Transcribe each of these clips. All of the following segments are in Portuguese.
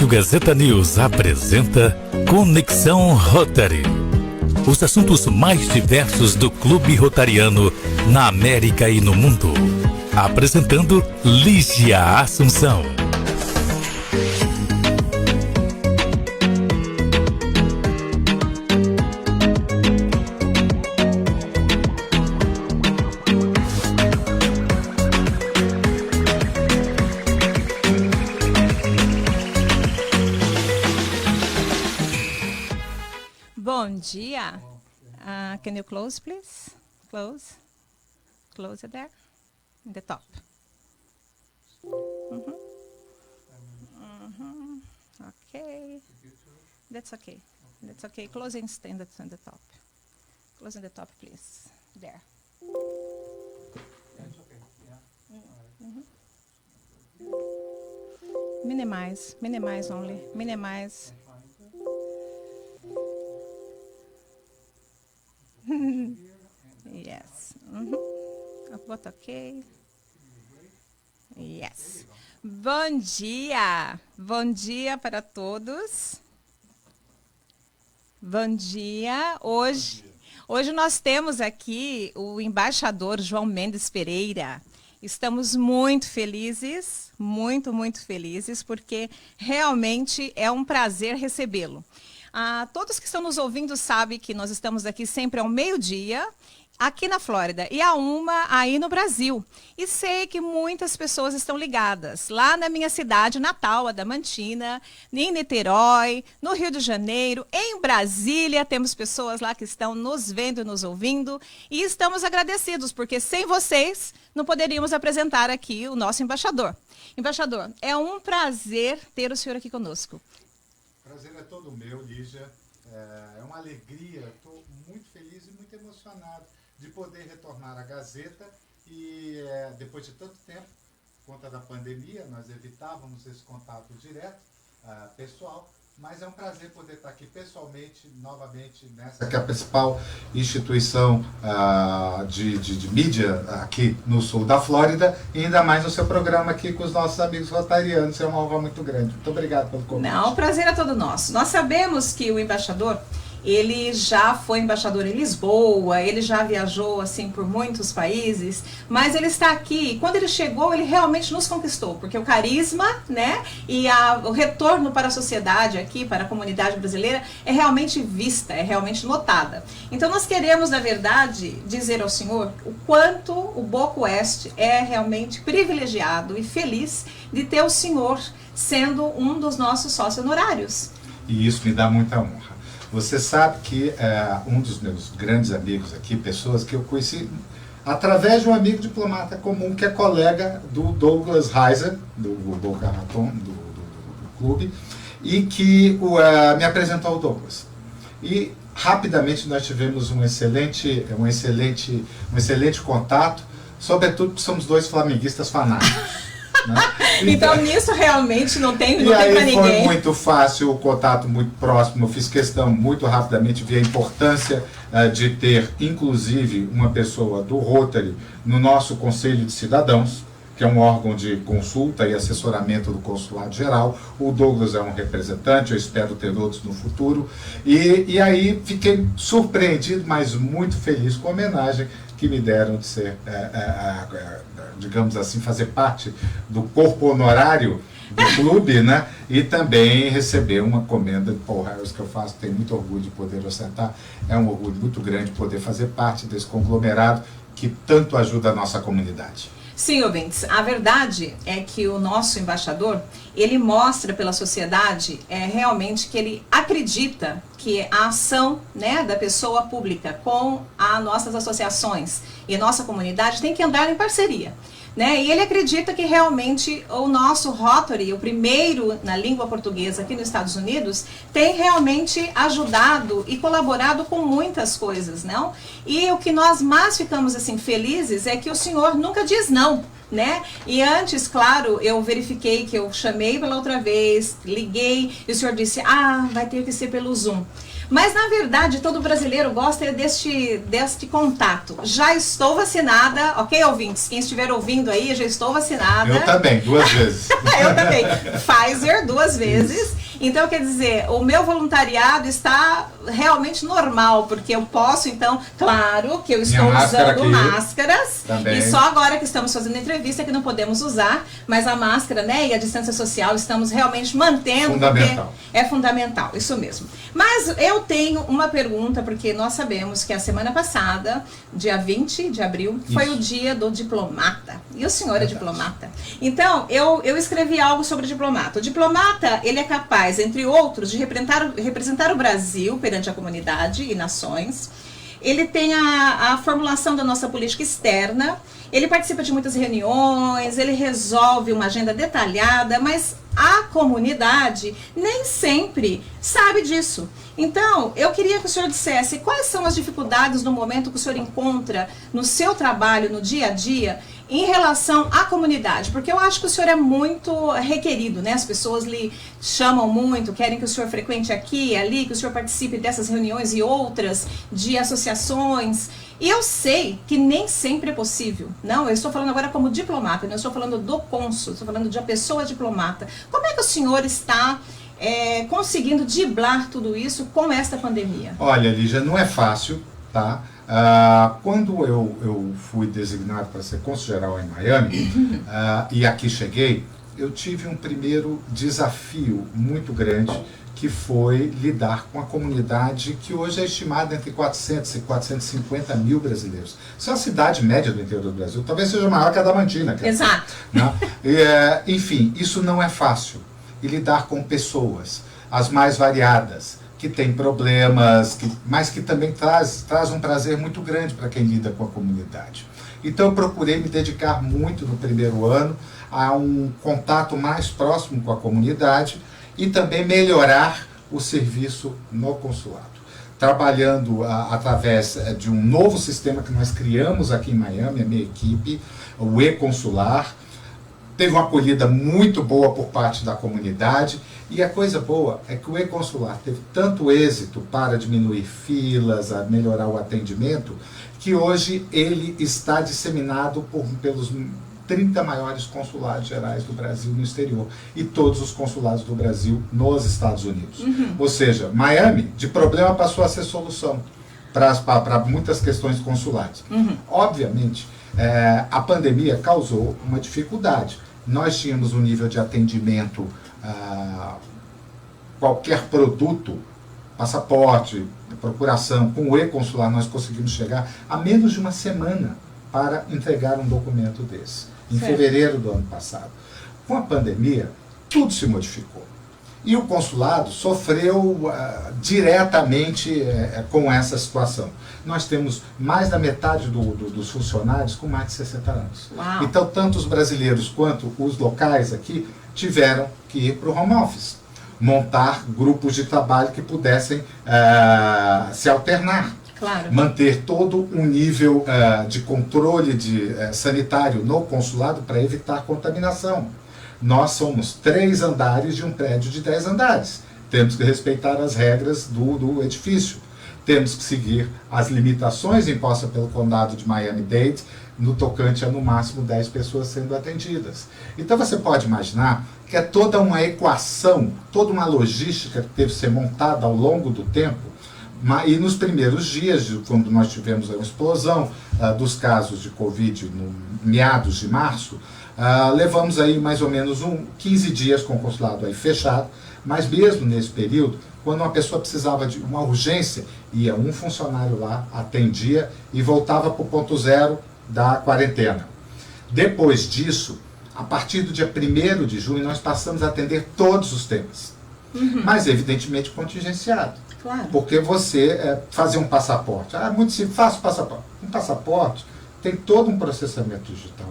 Gazeta News apresenta Conexão Rotary. Os assuntos mais diversos do Clube Rotariano na América e no mundo. Apresentando Lígia Assunção. Bom dia. Can you close, please? Close. Close it there. In the top. Okay. That's okay. That's okay. Closing stand at the top. Close in the top, please. There. Minimize. Minimize only. Minimize. Yes. Bota ok. Yes. Bom dia. Bom dia para todos. Bom dia. Hoje nós temos aqui o embaixador João Mendes Pereira. Estamos muito felizes, muito felizes, porque realmente é um prazer recebê-lo. Todos que estão nos ouvindo sabem que nós estamos aqui sempre ao meio-dia, aqui na Flórida, e a 1 aí no Brasil. E sei que muitas pessoas estão ligadas lá na minha cidade natal, Adamantina, em Niterói, no Rio de Janeiro, em Brasília. Temos pessoas lá que estão nos vendo e nos ouvindo. E estamos agradecidos, porque sem vocês não poderíamos apresentar aqui o nosso embaixador. Embaixador, é um prazer ter o senhor aqui conosco. O prazer é todo meu, Lígia. É uma alegria, estou muito feliz e muito emocionado de poder retornar à Gazeta e depois de tanto tempo, por conta da pandemia, nós evitávamos esse contato direto, pessoal, mas é um prazer poder estar aqui pessoalmente, novamente, nessa que é a principal instituição de mídia aqui no sul da Flórida, e ainda mais no seu programa aqui com os nossos amigos rotarianos. É uma honra muito grande. Muito obrigado pelo convite. Não, o prazer é todo nosso. Nós sabemos que o embaixador, ele já foi embaixador em Lisboa, ele já viajou assim por muitos países, mas ele está aqui, e quando ele chegou, ele realmente nos conquistou, porque o carisma, né, e o retorno para a sociedade aqui, para a comunidade brasileira, é realmente vista, é realmente notada. Então nós queremos, na verdade, dizer ao senhor o quanto o Boca Oeste é realmente privilegiado e feliz de ter o senhor sendo um dos nossos sócios honorários. E isso me dá muita honra. Você sabe que um dos meus grandes amigos aqui, pessoas que eu conheci através de um amigo diplomata comum, que é colega do Douglas Heiser, do Boca Raton, do clube, e que me apresentou ao Douglas. E rapidamente nós tivemos um excelente contato, sobretudo porque somos dois flamenguistas fanáticos. Né? Então nisso realmente não tem para ninguém. E aí foi ninguém. muito fácil, o contato muito próximo. Eu fiz questão muito rapidamente, vi a importância de ter inclusive uma pessoa do Rotary no nosso Conselho de Cidadãos, que é um órgão de consulta e assessoramento do Consulado Geral. O Douglas é um representante, eu espero ter outros no futuro. E aí fiquei surpreendido, mas muito feliz com a homenagem que me deram de ser, digamos assim, fazer parte do corpo honorário do clube, né? E também receber uma comenda de Paul Harris, que eu faço, tenho muito orgulho de poder ostentar. É um orgulho muito grande poder fazer parte desse conglomerado que tanto ajuda a nossa comunidade. Sim, ouvintes, a verdade é que o nosso embaixador, ele mostra pela sociedade realmente que ele acredita que a ação, né, da pessoa pública com as nossas associações e a nossa comunidade tem que andar em parceria. Né? E ele acredita que realmente o nosso Rotary, o primeiro na língua portuguesa aqui nos Estados Unidos, tem realmente ajudado e colaborado com muitas coisas, não? E o que nós mais ficamos assim felizes é que o senhor nunca diz não, né? E antes, claro, eu verifiquei que eu chamei pela outra vez, liguei e o senhor disse, vai ter que ser pelo Zoom. Mas, na verdade, todo brasileiro gosta deste contato. Já estou vacinada, ok, ouvintes? Quem estiver ouvindo aí, já estou vacinada. Eu também, 2 vezes. Eu também. Pfizer, 2 vezes. Então, quer dizer, o meu voluntariado está realmente normal, porque eu posso, então, claro que eu estou usando máscaras, também. E só agora que estamos fazendo entrevista que não podemos usar, mas a máscara, né, e a distância social estamos realmente mantendo. Fundamental. É fundamental, isso mesmo. Mas eu tenho uma pergunta, porque nós sabemos que a semana passada, dia 20 de abril, foi o dia do diplomata. E o senhor é diplomata. Então, eu escrevi algo sobre o diplomata. O diplomata, ele é capaz, entre outros, de representar o Brasil perante a comunidade e nações. Ele tem a formulação da nossa política externa, ele participa de muitas reuniões, ele resolve uma agenda detalhada, mas a comunidade nem sempre sabe disso. Então, eu queria que o senhor dissesse quais são as dificuldades no momento que o senhor encontra no seu trabalho, no dia a dia, em relação à comunidade, porque eu acho que o senhor é muito requerido, né? As pessoas lhe chamam muito, querem que o senhor frequente aqui e ali, que o senhor participe dessas reuniões e outras de associações. E eu sei que nem sempre é possível. Não, eu estou falando agora como diplomata, não estou falando do cônsul, estou falando de uma pessoa diplomata. Como é que o senhor está conseguindo driblar tudo isso com esta pandemia? Olha, Lígia, não é fácil, tá? Quando eu fui designado para ser cônsul-geral em Miami, e aqui cheguei, eu tive um primeiro desafio muito grande, que foi lidar com a comunidade que hoje é estimada entre 400 e 450 mil brasileiros. Isso é a cidade média do interior do Brasil, talvez seja maior que a Diamantina. Exato. Né? Enfim, isso não é fácil. E lidar com pessoas, as mais variadas, que tem problemas, mas que também traz um prazer muito grande para quem lida com a comunidade. Então eu procurei me dedicar muito no primeiro ano a um contato mais próximo com a comunidade e também melhorar o serviço no consulado. Trabalhando através de um novo sistema que nós criamos aqui em Miami, a minha equipe, o e-consular. Teve uma acolhida muito boa por parte da comunidade, e a coisa boa é que o e-consular teve tanto êxito para diminuir filas, a melhorar o atendimento, que hoje ele está disseminado pelos 30 maiores consulados gerais do Brasil no exterior e todos os consulados do Brasil nos Estados Unidos. Ou seja, Miami, de problema, passou a ser solução para muitas questões consulares. Obviamente, a pandemia causou uma dificuldade. Nós tínhamos um nível de atendimento, qualquer produto, passaporte, procuração, com o e-consular nós conseguimos chegar a menos de uma semana para entregar um documento desse, em fevereiro do ano passado. Com a pandemia, tudo se modificou. E o consulado sofreu diretamente com essa situação. Nós temos mais da metade dos funcionários com mais de 60 anos. Uau. Então, tanto os brasileiros quanto os locais aqui tiveram que ir para o home office, montar grupos de trabalho que pudessem se alternar. Claro. Manter todo um nível de controle sanitário no consulado para evitar contaminação. Nós somos 3 andares de um prédio de 10 andares. Temos que respeitar as regras do edifício. Temos que seguir as limitações impostas pelo condado de Miami-Dade, no tocante a no máximo 10 pessoas sendo atendidas. Então você pode imaginar que é toda uma equação, toda uma logística que teve que ser montada ao longo do tempo. E nos primeiros dias, quando nós tivemos a explosão dos casos de Covid no meados de março, levamos aí mais ou menos 15 dias com o consulado aí fechado, mas mesmo nesse período, quando uma pessoa precisava de uma urgência, ia um funcionário lá, atendia e voltava para o ponto zero da quarentena. Depois disso, a partir do dia 1º de junho, nós passamos a atender todos os temas, mas evidentemente contingenciado. Claro. Porque você fazer um passaporte, muito simples, faço passaporte. Um passaporte tem todo um processamento digital.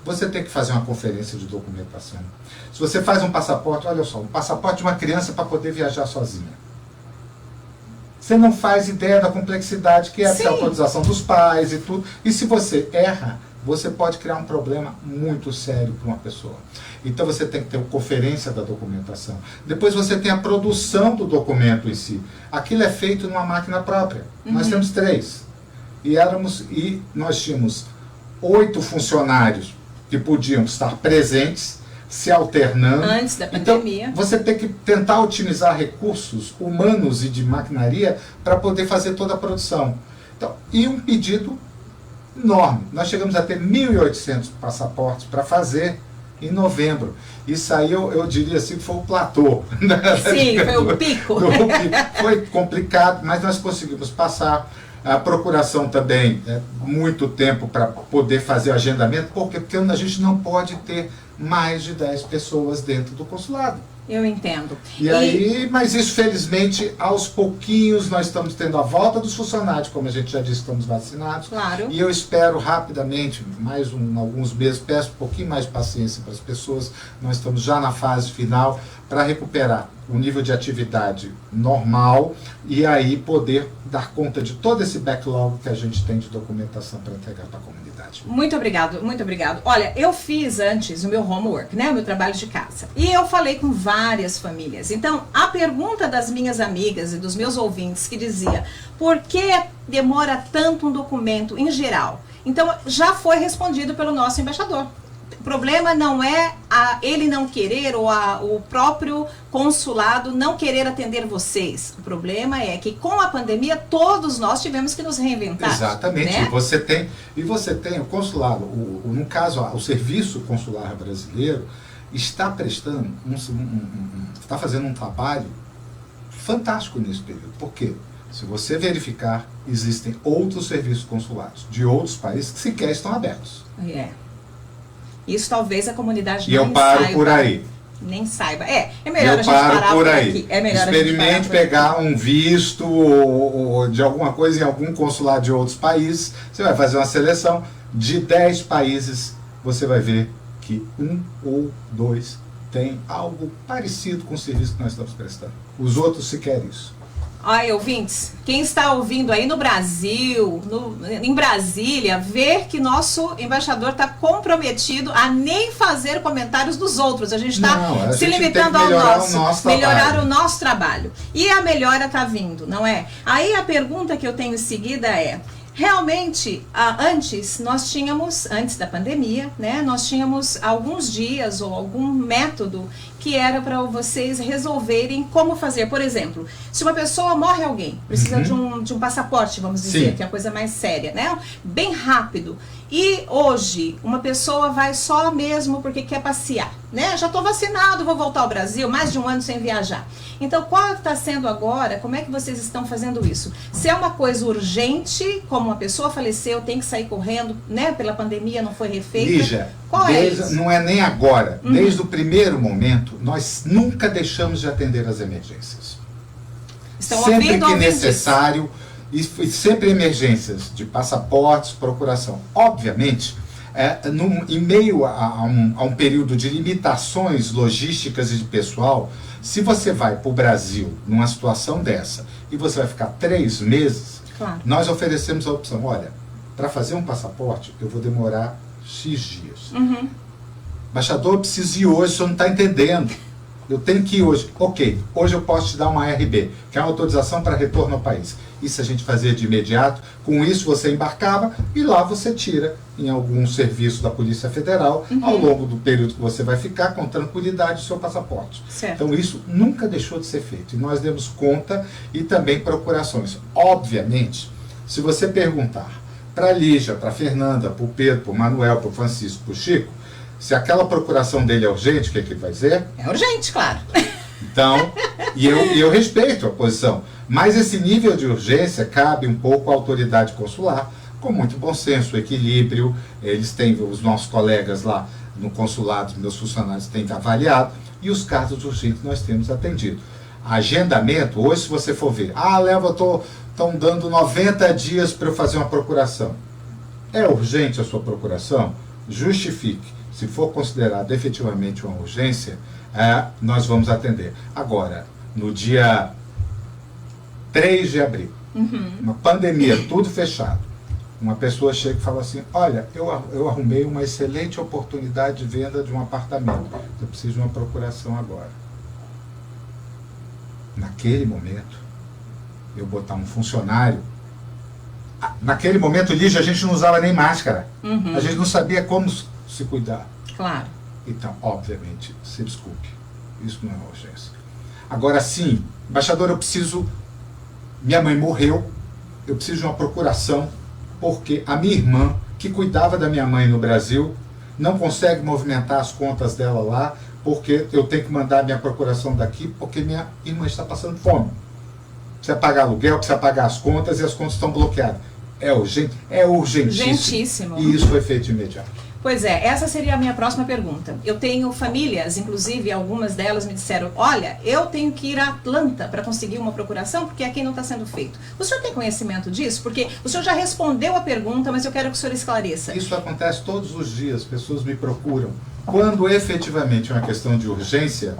Você tem que fazer uma conferência de documentação. Se você faz um passaporte, olha só, um passaporte de uma criança para poder viajar sozinha. Você não faz ideia da complexidade que é a autorização dos pais e tudo. E se você erra, você pode criar um problema muito sério para uma pessoa. Então você tem que ter a conferência da documentação. Depois você tem a produção do documento em si. Aquilo é feito numa máquina própria. Nós temos 3. E nós tínhamos 8 funcionários que podiam estar presentes, se alternando. Antes da pandemia. Então, você tem que tentar otimizar recursos humanos e de maquinaria para poder fazer toda a produção. Então, e um pedido enorme. Nós chegamos a ter 1.800 passaportes para fazer em novembro. Isso aí eu diria assim que foi o platô. Sim, foi o pico. Foi complicado, mas nós conseguimos passar. A procuração também, muito tempo para poder fazer o agendamento. Por quê? Porque a gente não pode ter mais de 10 pessoas dentro do consulado. Eu entendo. Aí, mas isso, felizmente, aos pouquinhos nós estamos tendo a volta dos funcionários, como a gente já disse, estamos vacinados. Claro. E eu espero rapidamente, alguns meses, peço um pouquinho mais de paciência para as pessoas. Nós estamos já na fase final para recuperar o nível de atividade normal e aí poder dar conta de todo esse backlog que a gente tem de documentação para entregar para a comunidade. Muito obrigado, muito obrigado. Olha, eu fiz antes o meu homework, né, o meu trabalho de casa, e eu falei com várias famílias. Então, a pergunta das minhas amigas e dos meus ouvintes que dizia, por que demora tanto um documento em geral? Então, já foi respondido pelo nosso embaixador. O problema não é ele não querer ou o próprio consulado não querer atender vocês. O problema é que com a pandemia todos nós tivemos que nos reinventar. Exatamente. Né? E você tem o consulado, no caso o serviço consular brasileiro está prestando, está fazendo um trabalho fantástico nesse período. Por quê? Se você verificar, existem outros serviços consulares de outros países que sequer estão abertos. Isso talvez a comunidade e nem eu paro saiba. por aí. Nem saiba. É melhor a gente parar por aqui. É melhor Experimente pegar um visto ou de alguma coisa em algum consulado de outros países. Você vai fazer uma seleção de 10 países. Você vai ver que 1 ou 2 tem algo parecido com o serviço que nós estamos prestando. Os outros sequer isso. Olha, ouvintes, quem está ouvindo aí no Brasil, em Brasília, ver que nosso embaixador está comprometido a nem fazer comentários dos outros. A gente está se limitando ao nosso, melhorar o nosso trabalho. E a melhora está vindo, não é? Aí a pergunta que eu tenho em seguida é, realmente, antes da pandemia, né, nós tínhamos alguns dias ou algum método que era para vocês resolverem como fazer. Por exemplo, se uma pessoa morre alguém, precisa de um passaporte, vamos dizer, que é a coisa mais séria, né? Bem rápido. E hoje, uma pessoa vai só mesmo porque quer passear, né? Já estou vacinado, vou voltar ao Brasil, mais de um ano sem viajar. Então, qual está sendo agora? Como é que vocês estão fazendo isso? Se é uma coisa urgente, como uma pessoa faleceu, tem que sair correndo, né? Pela pandemia não foi refeita. Lígia, não é nem agora. Desde o primeiro momento, nós nunca deixamos de atender as emergências. Estão sempre ouvindo, que necessário, e sempre emergências de passaportes, procuração. Obviamente, em meio a um período de limitações logísticas e de pessoal, se você vai para o Brasil numa situação dessa e você vai ficar 3 meses, claro, nós oferecemos a opção, olha, para fazer um passaporte eu vou demorar X dias. Embaixador, eu preciso ir hoje, o senhor não está entendendo. Eu tenho que ir hoje. Ok, hoje eu posso te dar uma ARB, que é uma autorização para retorno ao país. Isso a gente fazia de imediato. Com isso você embarcava e lá você tira em algum serviço da Polícia Federal, ao longo do período que você vai ficar, com tranquilidade, o seu passaporte. Certo. Então isso nunca deixou de ser feito. E nós demos conta e também procurações. Obviamente, se você perguntar para a Lígia, para a Fernanda, para o Pedro, para o Manuel, para o Francisco, para o Chico, se aquela procuração dele é urgente, o que ele vai dizer? É urgente, claro. Então, e eu respeito a posição, mas esse nível de urgência cabe um pouco à autoridade consular, com muito bom senso, equilíbrio. Eles têm, os nossos colegas lá no consulado, meus funcionários têm avaliado, e os casos urgentes nós temos atendido. Agendamento, hoje se você for ver, estão dando 90 dias para eu fazer uma procuração. É urgente a sua procuração? Justifique. Se for considerado efetivamente uma urgência, nós vamos atender. Agora, no dia 3 de abril, uma pandemia, tudo fechado, uma pessoa chega e fala assim, olha, eu arrumei uma excelente oportunidade de venda de um apartamento, eu preciso de uma procuração agora. Naquele momento, eu botar um funcionário, naquele momento, Lígia, a gente não usava nem máscara, a gente não sabia como se cuidar. Claro. Então, obviamente, se desculpe, isso não é uma urgência. Agora sim, embaixador, minha mãe morreu, eu preciso de uma procuração, porque a minha irmã, que cuidava da minha mãe no Brasil, não consegue movimentar as contas dela lá, porque eu tenho que mandar minha procuração daqui, porque minha irmã está passando fome. Precisa pagar aluguel, precisa pagar as contas e as contas estão bloqueadas. É urgente? É urgentíssimo. Urgentíssimo. E isso foi feito de imediato. Pois é, essa seria a minha próxima pergunta. Eu tenho famílias, inclusive algumas delas me disseram, olha, eu tenho que ir a Atlanta para conseguir uma procuração, porque aqui não está sendo feito. O senhor tem conhecimento disso? Porque o senhor já respondeu a pergunta, mas eu quero que o senhor esclareça. Isso acontece todos os dias, pessoas me procuram. Quando efetivamente é uma questão de urgência,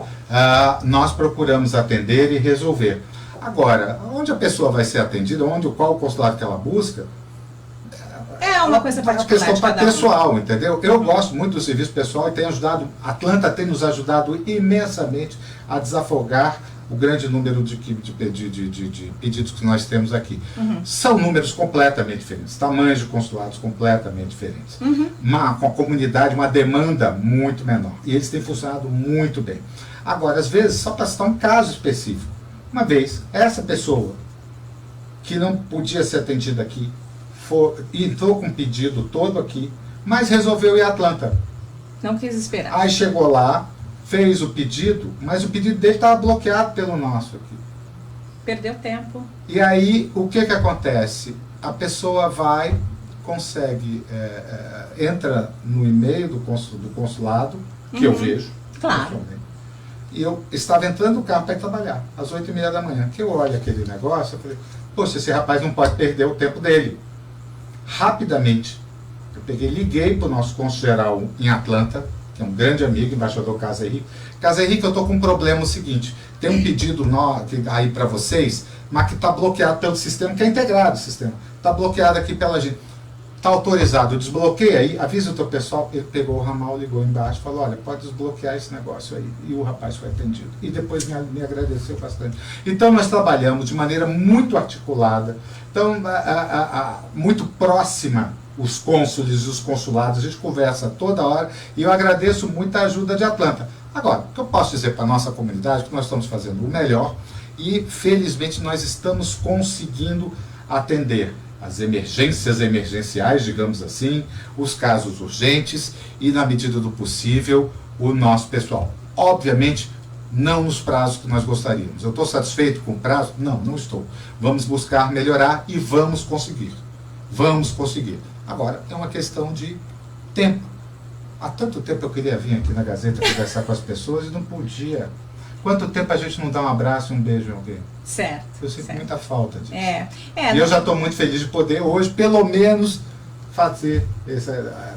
nós procuramos atender e resolver. Agora, onde a pessoa vai ser atendida, qual o consulado que ela busca, é uma coisa particular. É questão pessoal, entendeu? Eu gosto muito do serviço pessoal e tem ajudado, Atlanta tem nos ajudado imensamente a desafogar o grande número de pedidos que nós temos aqui. São números completamente diferentes, tamanhos de consulados completamente diferentes. Com a comunidade, uma demanda muito menor. E eles têm funcionado muito bem. Agora, às vezes, só para citar um caso específico. Uma vez, essa pessoa que não podia ser atendida aqui, entrou com um pedido todo aqui, mas resolveu ir a Atlanta. Não quis esperar. Aí chegou lá, fez o pedido, mas o pedido dele estava bloqueado pelo nosso aqui. Perdeu tempo. E aí, o que acontece? A pessoa consegue, entra no e-mail do consulado, que eu vejo. Claro. E eu estava entrando no carro para ir trabalhar, às 8h30 da manhã. Que eu olho aquele negócio, eu falei, poxa, esse rapaz não pode perder o tempo dele. Rapidamente, eu liguei para o nosso cônsul-geral em Atlanta, que é um grande amigo, embaixador Casa Henrique. Casa Henrique, eu estou com um problema seguinte, tem um pedido aí para vocês, mas que está bloqueado pelo sistema, que é integrado o sistema, está bloqueado aqui pela gente. Está autorizado, desbloqueia aí, avisa o teu pessoal. Ele pegou o ramal, ligou embaixo, falou, olha, pode desbloquear esse negócio aí. E o rapaz foi atendido. E depois me agradeceu bastante. Então nós trabalhamos de maneira muito articulada, então muito próxima, os cônsules e os consulados, a gente conversa toda hora, e eu agradeço muito a ajuda de Atlanta. Agora, o que eu posso dizer para a nossa comunidade, que nós estamos fazendo o melhor, e felizmente nós estamos conseguindo atender as emergências emergenciais, digamos assim, os casos urgentes e, na medida do possível, o nosso pessoal. Obviamente, não nos prazos que nós gostaríamos. Eu estou satisfeito com o prazo? Não, não estou. Vamos buscar melhorar e vamos conseguir. Vamos conseguir. Agora, é uma questão de tempo. Há tanto tempo eu queria vir aqui na Gazeta conversar com as pessoas e não podia. Quanto tempo a gente não dá um abraço e um beijo em alguém? Certo. Eu sinto muita falta disso. E eu já estou muito feliz de poder hoje, pelo menos,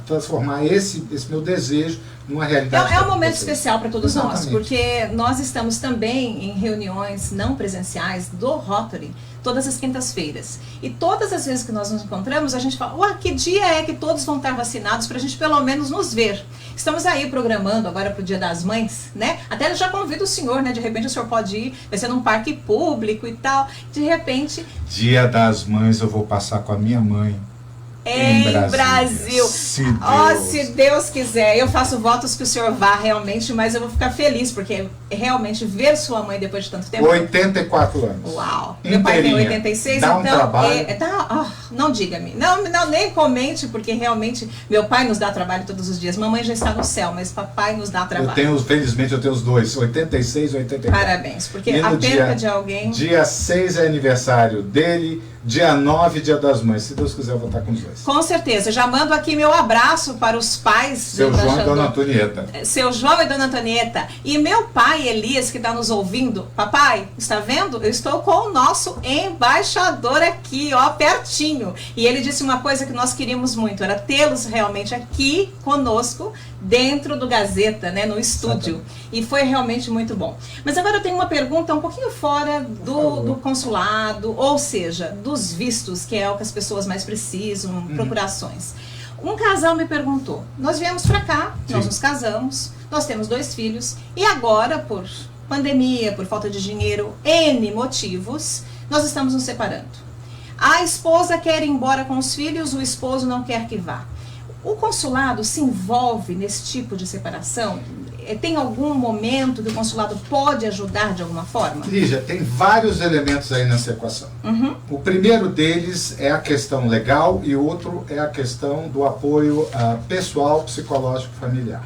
transformar esse meu desejo numa realidade. É um momento especial para todos Exatamente. nós, porque nós estamos também em reuniões não presenciais do Rotary, todas as quintas-feiras. E todas as vezes que nós nos encontramos, a gente fala, que dia é que todos vão estar vacinados para a gente pelo menos nos ver. Estamos aí programando agora para o Dia das Mães, né? Até eu já convido o senhor, né? De repente o senhor pode ir, vai ser num parque público e tal. De repente... Dia das Mães eu vou passar com a minha mãe. Em Brasil. Se Deus quiser. Eu faço votos que o senhor vá realmente, mas eu vou ficar feliz, porque realmente ver sua mãe depois de tanto tempo... 84 anos. Uau. Inteirinha. Meu pai tem 86, dá então... Um trabalho. Não diga-me. Não, nem comente, porque realmente meu pai nos dá trabalho todos os dias. Mamãe já está no céu, mas papai nos dá trabalho. Felizmente eu tenho os dois, 86 e 84. Parabéns, porque a perca de alguém... Dia 6 é aniversário dele, dia 9, Dia das Mães. Se Deus quiser, eu vou estar com os dois. Com certeza. Já mando aqui meu abraço para os pais Seu do João e Dona Antonieta. Seu João e Dona Antonieta. E meu pai, Elias, que está nos ouvindo. Papai, está vendo? Eu estou com o nosso embaixador aqui, ó, pertinho. E ele disse uma coisa que nós queríamos muito, era tê-los realmente aqui conosco, dentro do Gazeta, né, no estúdio. Exatamente. E foi realmente muito bom. Mas agora eu tenho uma pergunta um pouquinho fora do consulado, ou seja, dos vistos, que é o que as pessoas mais precisam, procurações. Um casal me perguntou, nós viemos para cá, Sim. Nós nos casamos, nós temos 2 filhos, e agora, por pandemia, por falta de dinheiro, N motivos, nós estamos nos separando. A esposa quer ir embora com os filhos, o esposo não quer que vá. O consulado se envolve nesse tipo de separação? Tem algum momento que o consulado pode ajudar de alguma forma? Lígia, tem vários elementos aí nessa equação. O primeiro deles é a questão legal e o outro é a questão do apoio pessoal, psicológico, familiar.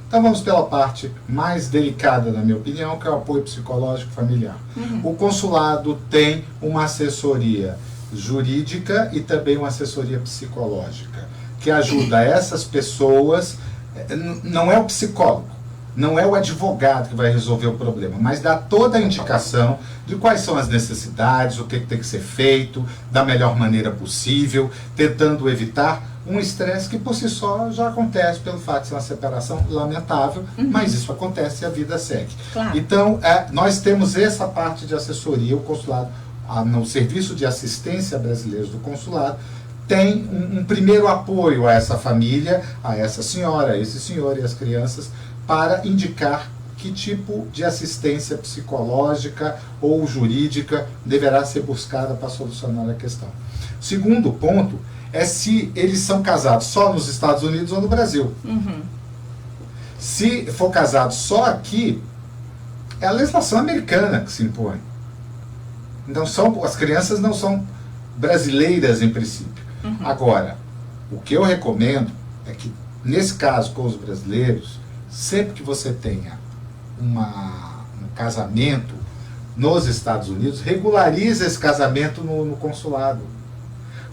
Então vamos pela parte mais delicada, na minha opinião, que é o apoio psicológico familiar. O consulado tem uma assessoria jurídica e também uma assessoria psicológica, que ajuda essas pessoas. Não é o psicólogo, não é o advogado que vai resolver o problema, mas dá toda a indicação de quais são as necessidades, o que tem que ser feito da melhor maneira possível, tentando evitar um estresse que por si só já acontece pelo fato de ser uma separação lamentável, mas isso acontece e a vida segue. Claro. Então, nós temos essa parte de assessoria, o consulado, no Serviço de Assistência Brasileiro do Consulado, tem um primeiro apoio a essa família, a essa senhora, a esse senhor e as crianças, para indicar que tipo de assistência psicológica ou jurídica deverá ser buscada para solucionar a questão. Segundo ponto é se eles são casados só nos Estados Unidos ou no Brasil. Se for casado só aqui, é a legislação americana que se impõe. Então as crianças não são brasileiras em princípio. Agora, o que eu recomendo é que, nesse caso com os brasileiros, sempre que você tenha um casamento nos Estados Unidos, regularize esse casamento no consulado.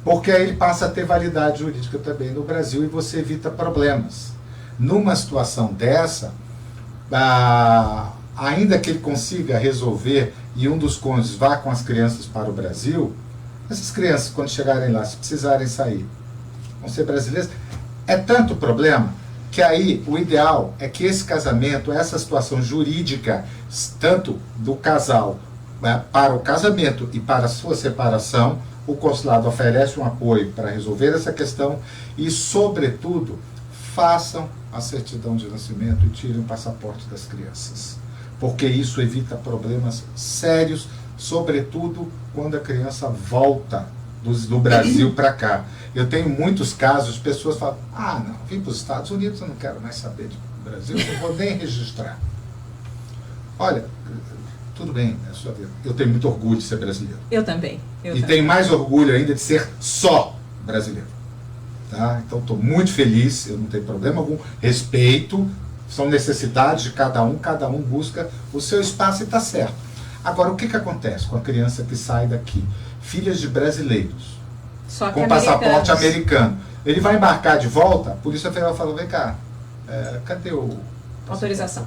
Porque aí ele passa a ter validade jurídica também no Brasil e você evita problemas. Numa situação dessa, ainda que ele consiga resolver e um dos cônjuges vá com as crianças para o Brasil, essas crianças, quando chegarem lá, se precisarem sair, vão ser brasileiras. É tanto problema que aí o ideal é que esse casamento, essa situação jurídica, tanto do casal para o casamento e para a sua separação, o consulado oferece um apoio para resolver essa questão e, sobretudo, façam a certidão de nascimento e tirem o passaporte das crianças. Porque isso evita problemas sérios, sobretudo quando a criança volta do Brasil para cá. Eu tenho muitos casos de pessoas que falam: não, vim para os Estados Unidos, eu não quero mais saber do Brasil, eu não vou nem registrar. Olha, tudo bem, é a sua vida. Eu tenho muito orgulho de ser brasileiro. Eu também. Tenho mais orgulho ainda de ser só brasileiro. Tá? Então estou muito feliz, eu não tenho problema algum, respeito, são necessidades de cada um busca o seu espaço e está certo. Agora, o que acontece com a criança que sai daqui? Filhas de brasileiros, só que com passaporte americano. Ele vai embarcar de volta, a Polícia Federal falou: vem cá, cadê o autorização?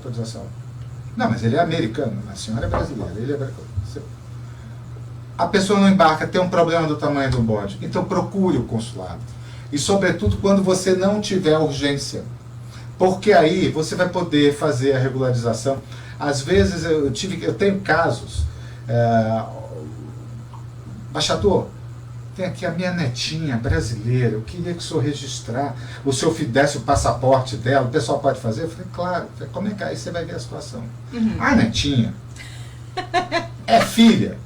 Não, mas ele é americano, a senhora é brasileira, ele é brasileiro. A pessoa não embarca, tem um problema do tamanho do bote, então procure o consulado. E sobretudo quando você não tiver urgência, porque aí você vai poder fazer a regularização. Às vezes eu tenho casos, embaixador, tem aqui a minha netinha brasileira, eu queria que o senhor registrar, o senhor desse o passaporte dela, o pessoal pode fazer? Eu falei: claro. Como é que aí você vai ver a situação? A netinha é filha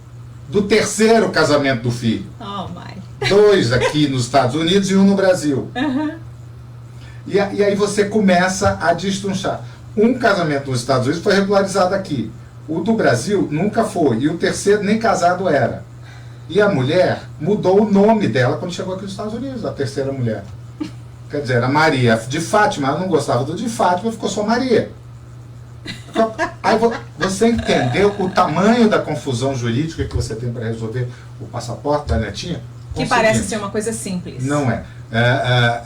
do terceiro casamento do filho. Oh, my. 2 aqui nos Estados Unidos e 1 no Brasil. E aí você começa a destrinchar. Um casamento nos Estados Unidos foi regularizado aqui. O do Brasil nunca foi. E o terceiro nem casado era. E a mulher mudou o nome dela quando chegou aqui nos Estados Unidos, a terceira mulher. Quer dizer, a Maria de Fátima, ela não gostava do de Fátima, ficou só Maria. Aí você entendeu o tamanho da confusão jurídica que você tem para resolver o passaporte da netinha? Que parece ser uma coisa simples. Não é.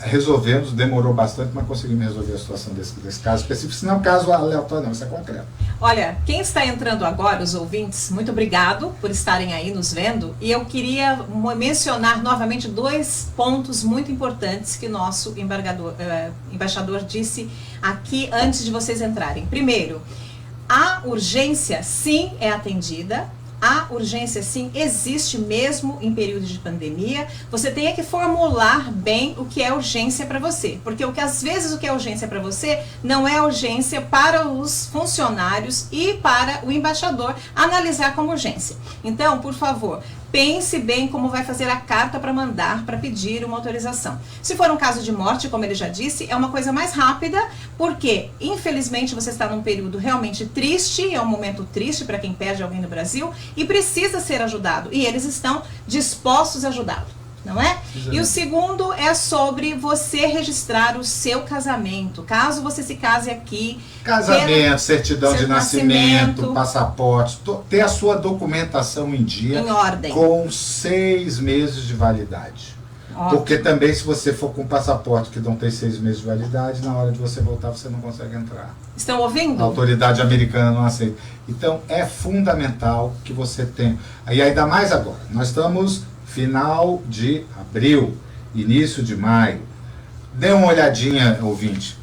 Resolvemos, demorou bastante, mas conseguimos resolver a situação desse caso específico. Se não é um caso aleatório, não, isso é concreto. Olha, quem está entrando agora, os ouvintes, muito obrigado por estarem aí nos vendo. E eu queria mencionar novamente 2 pontos muito importantes que o nosso embaixador disse aqui antes de vocês entrarem. Primeiro, a urgência sim é atendida, a urgência sim existe mesmo em período de pandemia. Você tem que formular bem o que é urgência para você, porque às vezes o que é urgência para você não é urgência para os funcionários e para o embaixador analisar como urgência. Então, por favor, pense bem como vai fazer a carta para mandar, para pedir uma autorização. Se for um caso de morte, como ele já disse, é uma coisa mais rápida, porque infelizmente você está num período realmente triste, é um momento triste para quem perde alguém no Brasil e precisa ser ajudado. E eles estão dispostos a ajudá-lo, não é? E o segundo é sobre você registrar o seu casamento. Caso você se case aqui... Casamento, certidão de nascimento, passaporte, ter a sua documentação em dia. Em ordem. Com 6 meses de validade. Ótimo. Porque também se você for com passaporte que não tem 6 meses de validade, na hora de você voltar você não consegue entrar. Estão ouvindo? A autoridade americana não aceita. Então é fundamental que você tenha... E ainda mais agora, nós estamos... final de abril, início de maio. Dê uma olhadinha, ouvinte,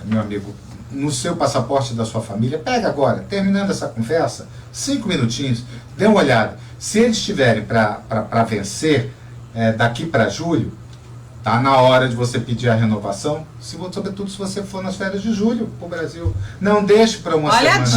meu amigo, no seu passaporte da sua família. Pega agora, terminando essa conversa, 5 minutinhos, dê uma olhada. Se eles estiverem para vencer daqui para julho, tá na hora de você pedir a renovação, sobretudo se você for nas férias de julho para o Brasil. Não deixe para uma semana antes.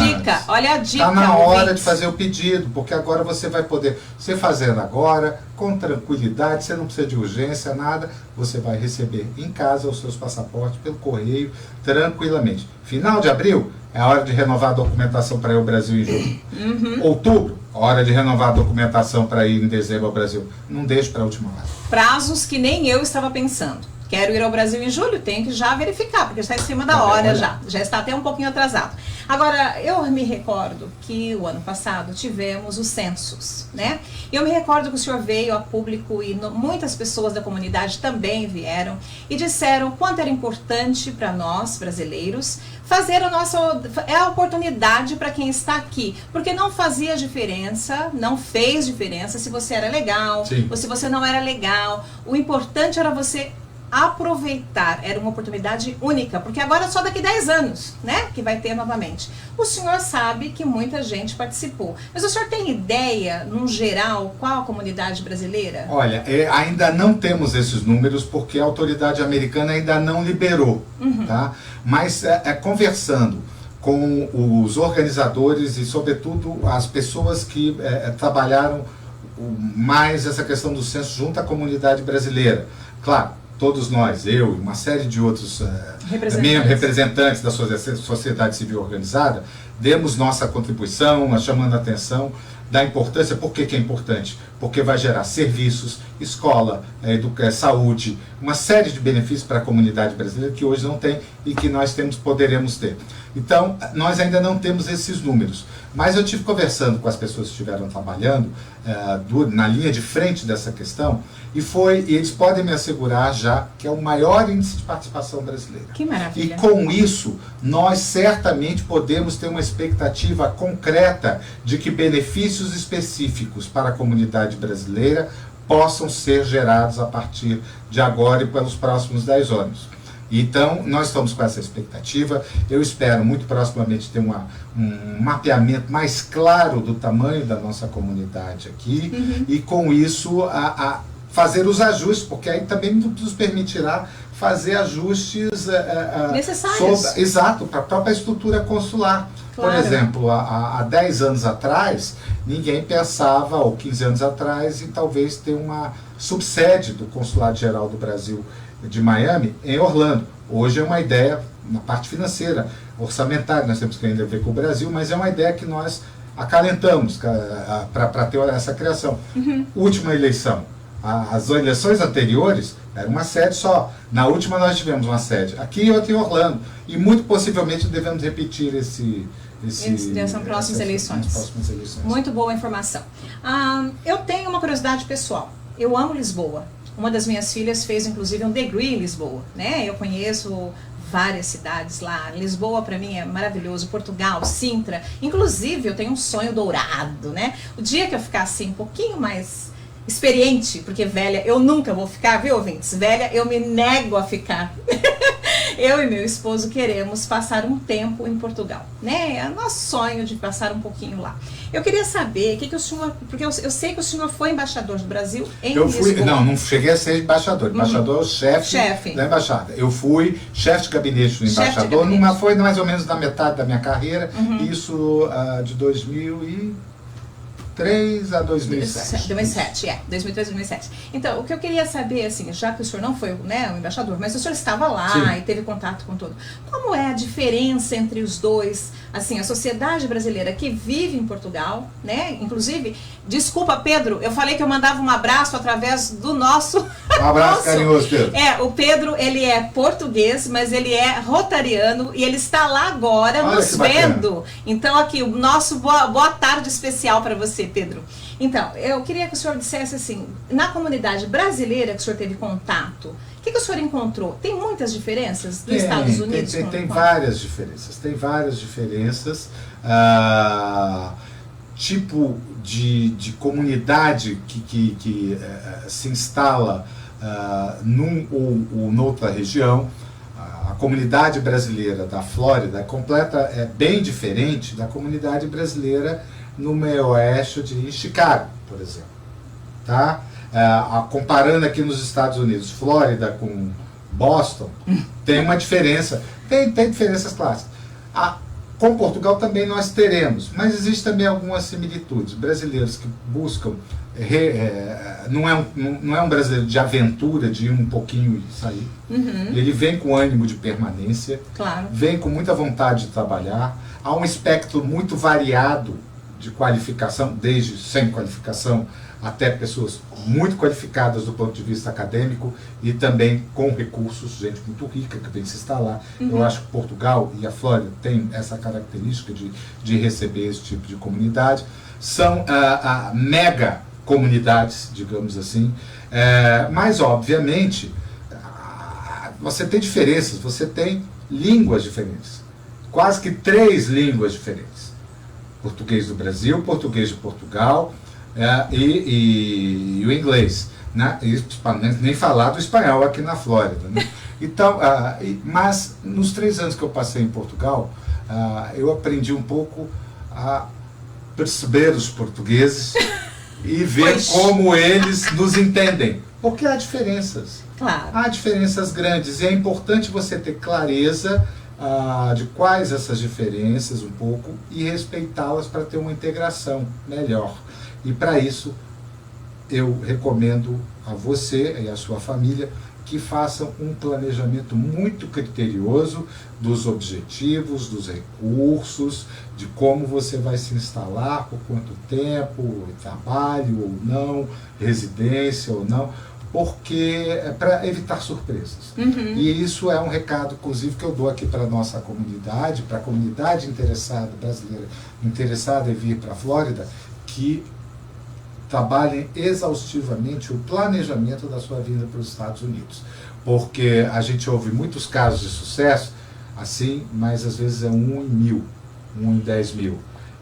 Olha a dica. Está na hora de fazer o pedido, porque agora você vai poder, você fazendo agora, com tranquilidade, você não precisa de urgência, nada, você vai receber em casa os seus passaportes pelo correio, tranquilamente. Final de abril, é a hora de renovar a documentação para ir ao Brasil em julho. Outubro, hora de renovar a documentação para ir em dezembro ao Brasil. Não deixe para a última hora. Prazos que nem eu estava pensando. Quero ir ao Brasil em julho, tenho que já verificar, porque está em cima da hora já está até um pouquinho atrasado. Agora, eu me recordo que o ano passado tivemos os censos, né? Eu me recordo que o senhor veio a público e muitas pessoas da comunidade também vieram e disseram quanto era importante para nós, brasileiros, fazer a oportunidade para quem está aqui, porque não fazia diferença, não fez diferença se você era legal, sim, ou se você não era legal. O importante era você aproveitar, era uma oportunidade única, porque agora é só daqui 10 anos, né, que vai ter novamente. O senhor sabe que muita gente participou, mas o senhor tem ideia, num geral, qual a comunidade brasileira? Olha, ainda não temos esses números, porque a autoridade americana ainda não liberou, tá? Mas conversando com os organizadores e, sobretudo, as pessoas que trabalharam mais essa questão do censo junto à comunidade brasileira, claro, todos nós, eu e uma série de outros representantes da sociedade civil organizada, demos nossa contribuição, chamando a atenção da importância. Por que é importante? Porque vai gerar serviços, escola, saúde, uma série de benefícios para a comunidade brasileira que hoje não tem e que nós poderemos ter. Então, nós ainda não temos esses números, mas eu estive conversando com as pessoas que estiveram trabalhando na linha de frente dessa questão, e eles podem me assegurar já que é o maior índice de participação brasileira. Que maravilha! E com isso, nós certamente podemos ter uma expectativa concreta de que benefícios específicos para a comunidade brasileira possam ser gerados a partir de agora e pelos próximos 10 anos. Então, nós estamos com essa expectativa. Eu espero muito proximamente ter um mapeamento mais claro do tamanho da nossa comunidade aqui, e com isso fazer os ajustes, porque aí também nos permitirá fazer ajustes necessários. Exato, para a própria estrutura consular. Claro. Por exemplo, há 10 anos atrás, ninguém pensava, ou 15 anos atrás, em talvez ter uma subsede do Consulado Geral do Brasil de Miami em Orlando. Hoje é uma ideia, na parte financeira, orçamentária, nós temos que ainda ver com o Brasil, mas é uma ideia que nós acalentamos para ter essa criação. Última eleição. As eleições anteriores era uma sede só. Na última nós tivemos uma sede aqui e outra em Orlando. E muito possivelmente devemos repetir nessas próximas eleições. Muito boa informação. Eu tenho uma curiosidade pessoal. Eu amo Lisboa. Uma das minhas filhas fez inclusive um degree em Lisboa, né? Eu conheço várias cidades lá. Lisboa para mim é maravilhoso, Portugal, Sintra. Inclusive eu tenho um sonho dourado, né? O dia que eu ficar assim um pouquinho mais experiente, porque velha eu nunca vou ficar, viu, ouvintes? Velha eu me nego a ficar. Eu e meu esposo queremos passar um tempo em Portugal, né? É nosso sonho de passar um pouquinho lá. Eu queria saber o que o senhor, porque eu sei que o senhor foi embaixador do Brasil em Lisboa. Não cheguei a ser embaixador. Embaixador é o chefe da embaixada. Eu fui chefe de gabinete do embaixador, foi mais ou menos na metade da minha carreira, isso de 2003 a 2007. 2003, 2007. Então, o que eu queria saber, assim, já que o senhor não foi, né, o embaixador, mas o senhor estava lá Sim. e teve contato com todo. Como é a diferença entre os dois? Assim, a sociedade brasileira que vive em Portugal, né? Inclusive, desculpa, Pedro, eu falei que eu mandava um abraço através do nosso... Um abraço carinhoso, Pedro. O Pedro, ele é português, mas ele é rotariano e ele está lá agora nos vendo. Então, aqui, o nosso boa tarde especial para você, Pedro. Então, eu queria que o senhor dissesse assim, na comunidade brasileira que o senhor teve contato, o que o senhor encontrou? Tem muitas diferenças dos Estados Unidos? Tem várias diferenças. Tem várias diferenças. Tipo de comunidade que se instala num ou noutra região. A comunidade brasileira da Flórida é bem diferente da comunidade brasileira no meio oeste de Chicago, por exemplo. Tá? Comparando aqui nos Estados Unidos, Flórida com Boston, tem uma diferença. Tem diferenças clássicas. Com Portugal também nós teremos, mas existem também algumas similitudes. Brasileiros que buscam, não é um brasileiro de aventura, de ir um pouquinho e sair. Ele vem com ânimo de permanência, claro. Vem com muita vontade de trabalhar. Há um espectro muito variado de qualificação, desde sem qualificação até pessoas muito qualificadas do ponto de vista acadêmico e também com recursos, gente muito rica que vem se instalar. Eu acho que Portugal e a Flórida têm essa característica de receber esse tipo de comunidade. São mega comunidades, digamos assim, mas obviamente você tem diferenças, você tem línguas diferentes, quase que 3 línguas diferentes. Português do Brasil, português de Portugal e o inglês, né? Nem falar do espanhol aqui na Flórida, né? Então, mas nos 3 anos que eu passei em Portugal, eu aprendi um pouco a perceber os portugueses e ver como eles nos entendem, porque há diferenças, claro. Há diferenças grandes e é importante você ter clareza de quais essas diferenças um pouco e respeitá-las para ter uma integração melhor. E para isso eu recomendo a você e a sua família que façam um planejamento muito criterioso dos objetivos, dos recursos, de como você vai se instalar, por quanto tempo, trabalho ou não, residência ou não, porque é para evitar surpresas. E isso é um recado, inclusive, que eu dou aqui para a nossa comunidade, para a comunidade brasileira interessada em vir para a Flórida, que trabalhem exaustivamente o planejamento da sua vinda para os Estados Unidos. Porque a gente ouve muitos casos de sucesso, assim, mas às vezes é 1 em 1000, 1 em 10 mil.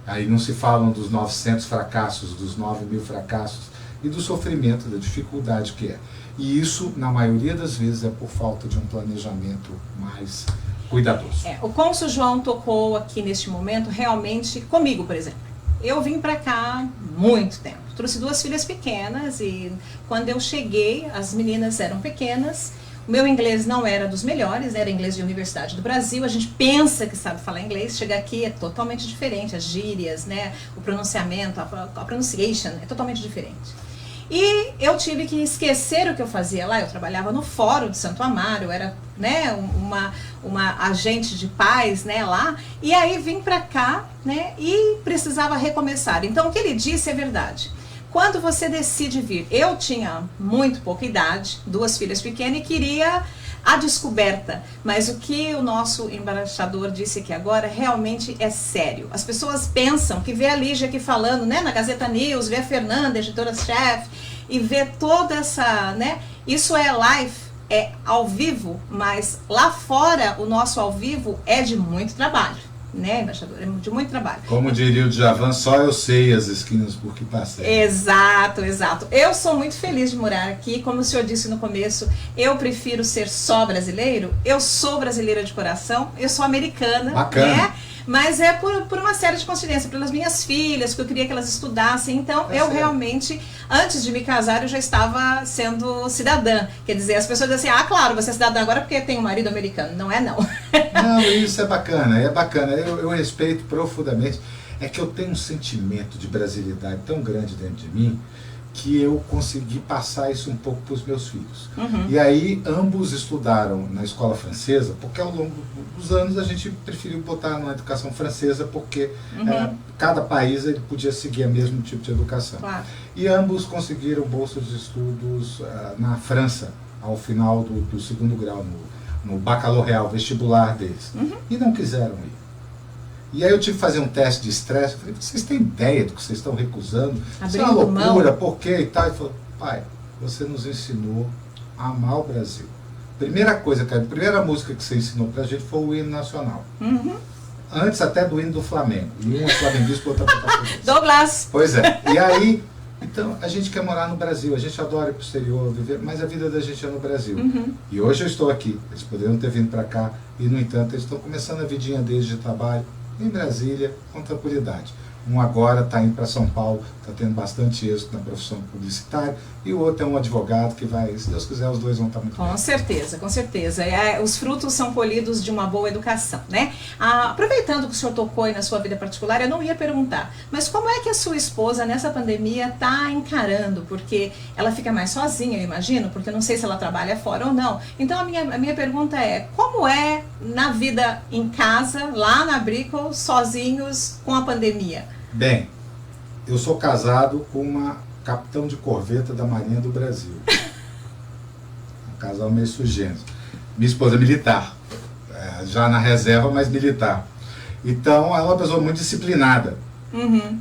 Aí não se falam dos 900 fracassos, dos 9.000 fracassos, e do sofrimento, da dificuldade que é. E isso, na maioria das vezes, é por falta de um planejamento mais cuidadoso. O cônsul João tocou aqui neste momento, realmente, comigo, por exemplo. Eu vim para cá muito tempo. Trouxe 2 filhas pequenas e quando eu cheguei, as meninas eram pequenas. O meu inglês não era dos melhores, era inglês de Universidade do Brasil. A gente pensa que sabe falar inglês, chegar aqui é totalmente diferente. As gírias, né, o pronunciamento, a pronunciation é totalmente diferente. E eu tive que esquecer o que eu fazia lá. Eu trabalhava no Fórum de Santo Amaro, eu era, né, uma agente de paz, né, lá. E aí vim para cá, né, e precisava recomeçar. Então o que ele disse é verdade. Quando você decide vir, eu tinha muito pouca idade, 2 filhas pequenas e queria a descoberta. Mas o que o nosso embaixador disse aqui agora realmente é sério. As pessoas pensam que vê a Lígia aqui falando, né, na Gazeta News, vê a Fernanda, editora-chefe, e vê toda essa, né, isso é live, é ao vivo, mas lá fora o nosso ao vivo é de muito trabalho. né, embaixador? É de muito trabalho. Como diria o Djavan, só eu sei as esquinas por que passei. Exato, exato. Eu sou muito feliz de morar aqui. Como o senhor disse no começo, eu prefiro ser só brasileiro. Eu sou brasileira de coração, eu sou americana. Bacana. Né? Mas é por uma série de coincidências, pelas minhas filhas, que eu queria que elas estudassem. Então, eu realmente, antes de me casar, eu já estava sendo cidadã. Quer dizer, as pessoas dizem assim, claro, você é cidadã agora porque tem um marido americano. Não é, não. Não, isso é bacana, é bacana. Eu respeito profundamente. É que eu tenho um sentimento de brasilidade tão grande dentro de mim que eu consegui passar isso um pouco para os meus filhos. E aí ambos estudaram na escola francesa, porque ao longo dos anos a gente preferiu botar na educação francesa, porque cada país ele podia seguir o mesmo tipo de educação. Claro. E ambos conseguiram bolsa de estudos na França, ao final do segundo grau, no baccalaureat, vestibular deles. E não quiseram ir. E aí eu tive que fazer um teste de estresse. Eu falei, vocês têm ideia do que vocês estão recusando? Isso é uma loucura, por quê e tal? Ele falou, pai, você nos ensinou a amar o Brasil. Primeira coisa, cara, a primeira música que você ensinou pra gente foi o hino nacional. Antes até do hino do Flamengo. E um flamenguista para outra português. Douglas! Pois é. E aí, então, a gente quer morar no Brasil, a gente adora ir pro exterior, viver, mas a vida da gente é no Brasil. E hoje eu estou aqui. Eles poderiam ter vindo para cá e, no entanto, eles estão começando a vidinha deles de trabalho em Brasília, com tranquilidade. Um agora está indo para São Paulo, está tendo bastante êxito na profissão publicitária, e o outro é um advogado que vai, se Deus quiser, os dois vão estar muito bem. Com certeza, com certeza. Os frutos são colhidos de uma boa educação, né? Aproveitando que o senhor tocou aí na sua vida particular, eu não ia perguntar, mas como é que a sua esposa, nessa pandemia, está encarando? Porque ela fica mais sozinha, eu imagino, porque eu não sei se ela trabalha fora ou não. Então, a minha pergunta é, como é na vida em casa, lá na Brickell, sozinhos, com a pandemia? Bem, eu sou casado com uma capitão de corveta da Marinha do Brasil. Um casal meio sugênero. Minha esposa é militar, já na reserva, mas militar. Então, ela é uma pessoa muito disciplinada.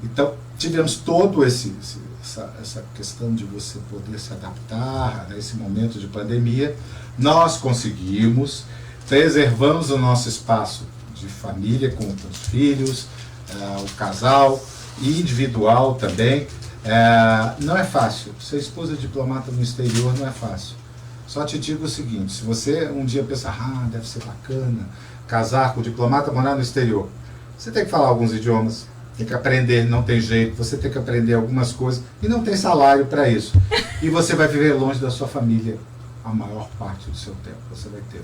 Então, tivemos todo essa questão de você poder se adaptar a esse momento de pandemia. Nós conseguimos, preservamos o nosso espaço de família com os filhos, o casal, e individual também. Não é fácil. Ser esposa diplomata no exterior não é fácil. Só te digo o seguinte, se você um dia pensar, deve ser bacana, casar com diplomata, morar no exterior, você tem que falar alguns idiomas, tem que aprender, não tem jeito, você tem que aprender algumas coisas, e não tem salário para isso. E você vai viver longe da sua família a maior parte do seu tempo. Você vai ter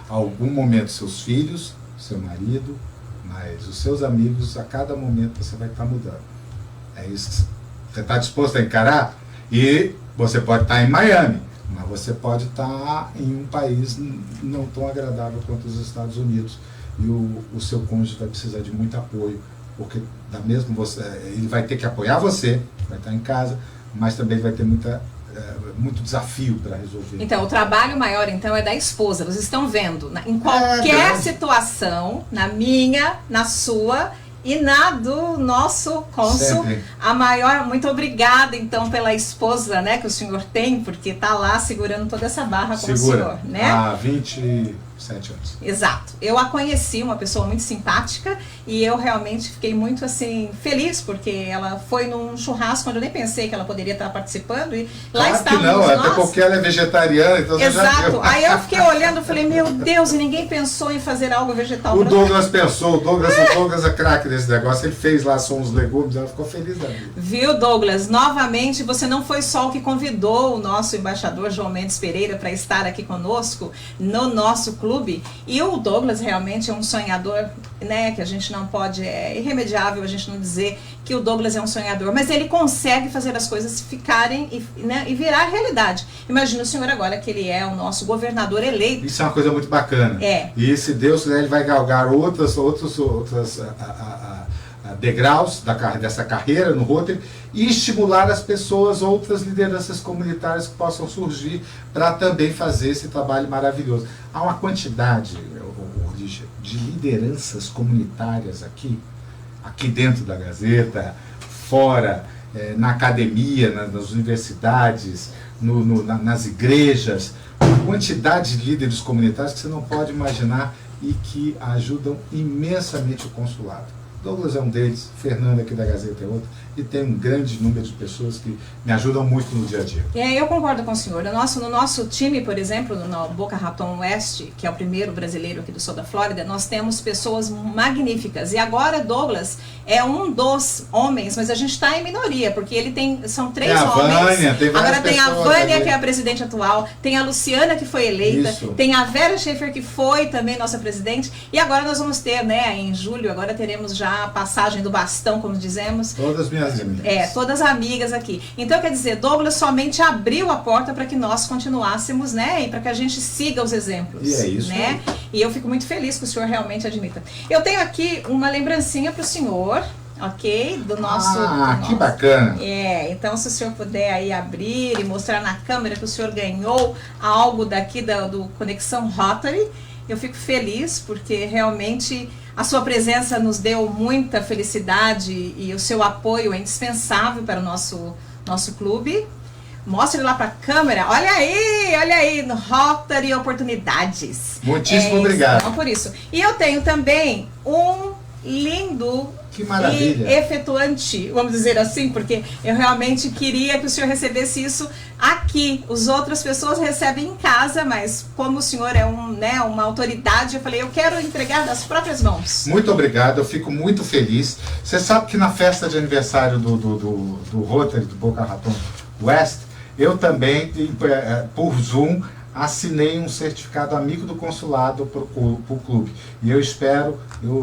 algum momento seus filhos, seu marido, mas os seus amigos, a cada momento você vai estar mudando. É isso. Você está disposto a encarar? E você pode estar em Miami, mas você pode estar em um país não tão agradável quanto os Estados Unidos. E o seu cônjuge vai precisar de muito apoio, porque ele vai ter que apoiar você, vai estar em casa, mas também ele vai ter muito desafio para resolver. Então, o trabalho maior, então, é da esposa. Vocês estão vendo, em qualquer situação, na minha, na sua e na do nosso cônsul, a maior, muito obrigada, então, pela esposa, né, que o senhor tem, porque está lá segurando toda essa barra com o senhor, né? Há 27 anos. Exato. Eu a conheci, uma pessoa muito simpática, e eu realmente fiquei muito, assim, feliz, porque ela foi num churrasco onde eu nem pensei que ela poderia estar participando, e lá estávamos nós. Até porque ela é vegetariana, então você já viu. Aí eu fiquei olhando e falei, meu Deus, e ninguém pensou em fazer algo vegetal. O Douglas pensou, o Douglas é craque nesse negócio, ele fez lá só uns legumes, ela ficou feliz da vida. Viu, Douglas? Novamente, você não foi só o que convidou o nosso embaixador João Mendes Pereira para estar aqui conosco no nosso clube, e o Douglas realmente é um sonhador, né, que a gente não pode, é irremediável a gente não dizer que o Douglas é um sonhador, mas ele consegue fazer as coisas ficarem e virar realidade. Imagina o senhor agora que ele é o nosso governador eleito. Isso é uma coisa muito bacana. E se Deus quiser, ele vai galgar outros degraus dessa carreira no Rotary e estimular as pessoas, outras lideranças comunitárias que possam surgir para também fazer esse trabalho maravilhoso. Há uma quantidade de lideranças comunitárias aqui dentro da Gazeta, fora, na academia, nas universidades, nas igrejas, uma quantidade de líderes comunitários que você não pode imaginar. e que ajudam imensamente o consulado. Douglas é um deles, Fernanda aqui da Gazeta é outro, e tem um grande número de pessoas que me ajudam muito no dia a dia. Eu concordo com o senhor. No nosso time, por exemplo, no Boca Raton West, que é o primeiro brasileiro aqui do sul da Flórida, nós temos pessoas magníficas. E agora Douglas é um dos homens, mas a gente está em minoria, porque são 3 homens. Vânia, tem agora tem a Vânia, ali, que é a presidente atual, tem a Luciana, que foi eleita, isso, tem a Vera Schaefer, que foi também nossa presidente, e agora nós vamos ter, né, em julho, agora teremos já a passagem do bastão, como dizemos. Todas minhas amigas. Todas amigas aqui. Então, quer dizer, Douglas somente abriu a porta para que nós continuássemos, né, e para que a gente siga os exemplos. E é isso, né? E eu fico muito feliz que o senhor realmente admita. Eu tenho aqui uma lembrancinha para o senhor, ok? Do nosso... que bacana! Então se o senhor puder aí abrir e mostrar na câmera que o senhor ganhou algo daqui do Conexão Rotary, eu fico feliz porque realmente a sua presença nos deu muita felicidade e o seu apoio é indispensável para o nosso clube. Mostre lá para a câmera. Olha aí, no Rotary Oportunidades. Muitíssimo obrigado. Então, por isso. E eu tenho também um lindo que maravilha. E efetuante, vamos dizer assim, porque eu realmente queria que o senhor recebesse isso aqui. As outras pessoas recebem em casa, mas como o senhor é uma autoridade, eu falei, eu quero entregar das próprias mãos. Muito obrigado, eu fico muito feliz. Você sabe que na festa de aniversário do Rotary, do Boca Raton West, eu também, por Zoom, assinei um certificado amigo do consulado para o clube. E eu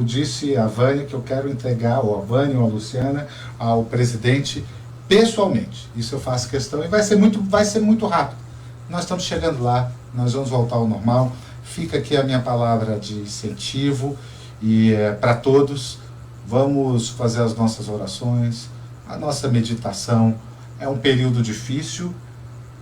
disse a Vânia que eu quero entregar, ou a Vânia ou a Luciana, ao presidente pessoalmente. Isso eu faço questão e vai ser muito rápido. Nós estamos chegando lá, nós vamos voltar ao normal. Fica aqui a minha palavra de incentivo e para todos, vamos fazer as nossas orações, a nossa meditação. É um período difícil,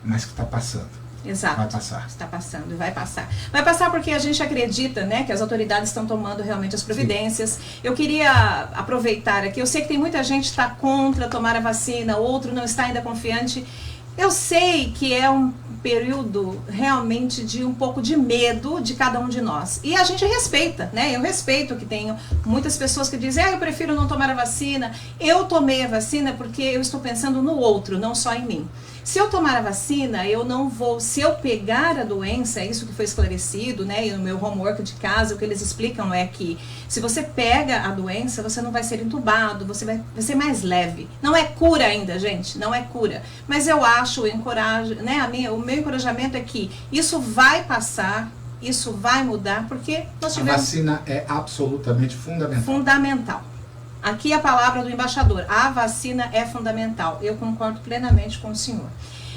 mas que está passando. Exato. Vai passar. Está passando e vai passar. Vai passar porque a gente acredita, né, que as autoridades estão tomando realmente as providências. Sim. Eu queria aproveitar aqui, eu sei que tem muita gente que está contra tomar a vacina, outro não está ainda confiante. Eu sei que é um período realmente de um pouco de medo de cada um de nós. E a gente respeita, né? Eu respeito que tenho muitas pessoas que dizem, eu prefiro não tomar a vacina. Eu tomei a vacina porque eu estou pensando no outro, não só em mim. Se eu tomar a vacina, eu não vou, se eu pegar a doença, é isso que foi esclarecido, né, e no meu homework de casa, o que eles explicam é que se você pega a doença, você não vai ser entubado, você vai ser mais leve. Não é cura ainda, gente, não é cura. Mas eu acho, eu encorajo, né, o meu encorajamento é que isso vai passar, isso vai mudar, porque nós tivemos... A vacina é absolutamente fundamental. Fundamental. Aqui a palavra do embaixador, a vacina é fundamental. Eu concordo plenamente com o senhor.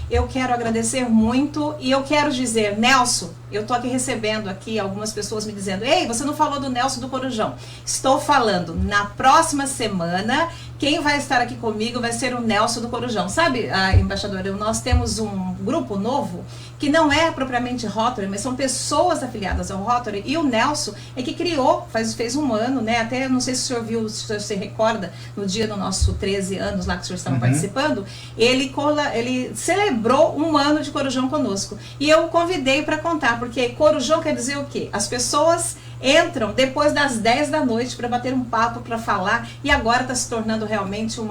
Eu quero agradecer muito e eu quero dizer, Nelson, eu estou aqui recebendo aqui algumas pessoas me dizendo, ei, você não falou do Nelson do Corujão. Estou falando, na próxima semana, quem vai estar aqui comigo vai ser o Nelson do Corujão. Sabe, embaixadora, nós temos um grupo novo que não é propriamente Rotary, mas são pessoas afiliadas ao Rotary, e o Nelson é que criou, fez um ano, né, até não sei se o senhor viu, se o senhor se recorda, no dia do nosso 13 anos lá que o senhor estava participando, ele celebrou um ano de Corujão conosco, e eu o convidei para contar, porque Corujão quer dizer o quê? As pessoas entram depois das 10 da noite para bater um papo, para falar, e agora está se tornando realmente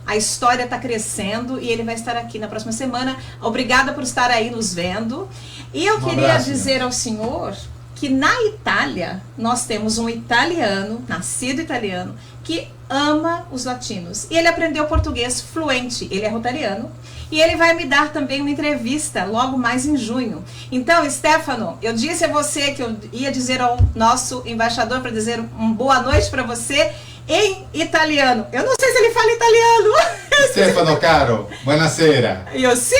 a história está crescendo e ele vai estar aqui na próxima semana. Obrigada por estar aí nos vendo. E eu queria dizer ao senhor que na Itália nós temos um italiano, nascido italiano, que ama os latinos. E ele aprendeu português fluente, ele é rotariano. E ele vai me dar também uma entrevista logo mais em junho. Então, Stefano, eu disse a você que eu ia dizer ao nosso embaixador para dizer boa noite para você em italiano. Eu não sei se ele fala italiano. Stefano, caro, buonasera. Eu sim.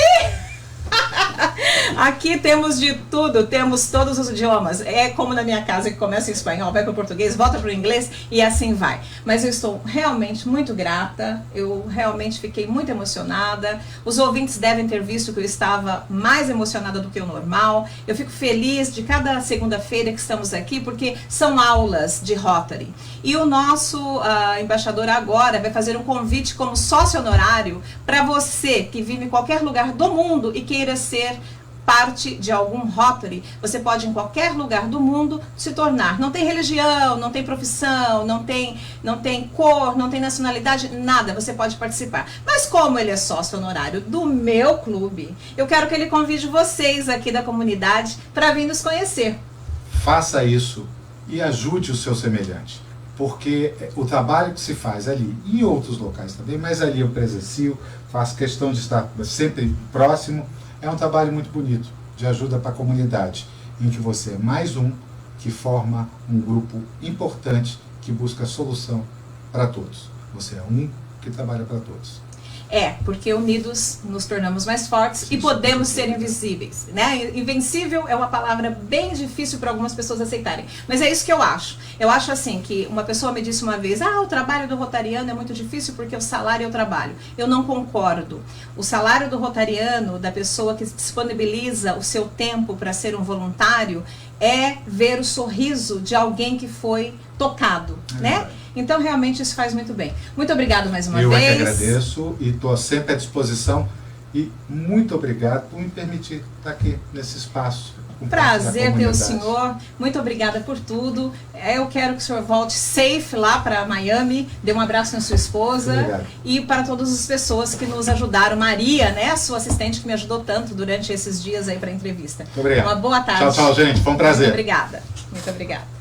Aqui temos de tudo, temos todos os idiomas. É como na minha casa, que começa em espanhol, vai para o português, volta para o inglês e assim vai. Mas eu estou realmente muito grata, eu realmente fiquei muito emocionada. Os ouvintes devem ter visto que eu estava mais emocionada do que o normal. Eu fico feliz de cada segunda-feira que estamos aqui, porque são aulas de Rotary. E o nosso embaixador agora vai fazer um convite como sócio honorário para você que vive em qualquer lugar do mundo e queira ser parte de algum Rotary, você pode em qualquer lugar do mundo se tornar. Não tem religião, não tem profissão, não tem cor, não tem nacionalidade, nada, você pode participar. Mas como ele é sócio honorário do meu clube, eu quero que ele convide vocês aqui da comunidade para vir nos conhecer. Faça isso e ajude o seu semelhante, porque o trabalho que se faz ali e em outros locais também, mas ali eu presencio, faço questão de estar sempre próximo, é um trabalho muito bonito, de ajuda para a comunidade, em que você é mais um que forma um grupo importante que busca solução para todos. Você é um que trabalha para todos. Porque unidos nos tornamos mais fortes e podemos ser invisíveis, né? Invencível é uma palavra bem difícil para algumas pessoas aceitarem, mas é isso que eu acho. Eu acho assim, que uma pessoa me disse uma vez, o trabalho do rotariano é muito difícil porque o salário é o trabalho. Eu não concordo. O salário do rotariano, da pessoa que disponibiliza o seu tempo para ser um voluntário, é ver o sorriso de alguém que foi tocado, né? Então, realmente, isso faz muito bem. Muito obrigado mais uma vez. Eu é que agradeço e estou sempre à disposição. E muito obrigado por me permitir estar aqui nesse espaço. Prazer ter o senhor. Muito obrigada por tudo. Eu quero que o senhor volte safe lá para Miami. Dê um abraço na sua esposa. Obrigado. E para todas as pessoas que nos ajudaram. Maria, né, a sua assistente que me ajudou tanto durante esses dias aí para a entrevista. Muito obrigado. Uma boa tarde. Tchau, tchau, gente. Foi um prazer. Muito obrigada. Muito obrigada.